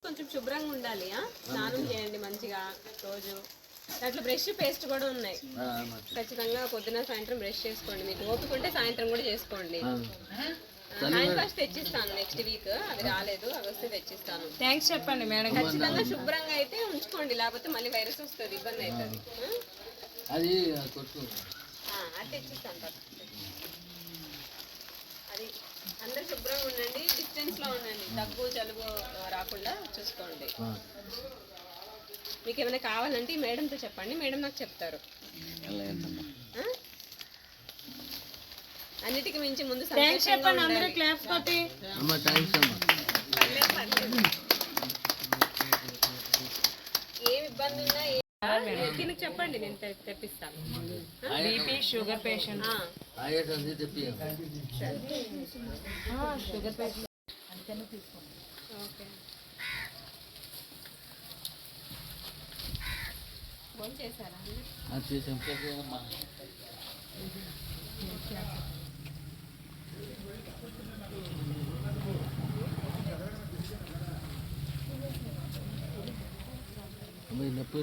కొంచెం శుభ్రంగా ఉండాలి. స్నానం చేయండి మంచిగా రోజు. దాంట్లో బ్రష్ పేస్ట్ కూడా ఉన్నాయి. ఖచ్చితంగా పొద్దున సాయంత్రం బ్రష్ చేసుకోండి. మీకు ఓపిక ఉంటే సాయంత్రం కూడా చేసుకోండి. హ్యాండ్ వాష్ తెచ్చిస్తాను నెక్స్ట్ వీక్. అది రాలేదు, అవి వస్తే తెచ్చిస్తాను. థ్యాంక్స్ చెప్పండి మేడం. ఖచ్చితంగా శుభ్రంగా అయితే ఉంచుకోండి, లేకపోతే మళ్ళీ వైరస్ వస్తుంది, ఇబ్బంది అవుతుంది. అది తెచ్చిస్తాను. అది అందరు శుభ్రంగా ఉండండి, డిస్టెన్స్ లో ఉండండి, దగ్గు జలుబు రాకుండా చూసుకోండి. మీకు ఏమైనా కావాలంటే మేడంతో చెప్పండి, మేడం నాకు చెప్తారు. అన్నిటికీ మించి ముందు చెప్పండి అందరూ క్లాప్స్ కొట్టి. ఏమి ఇబ్బంది ఉన్నా దీనికి చెప్పండి, నేను తెప్పిస్తాను. BP sugar patient sugar patient okay. Phone చేశారా? నొప్పి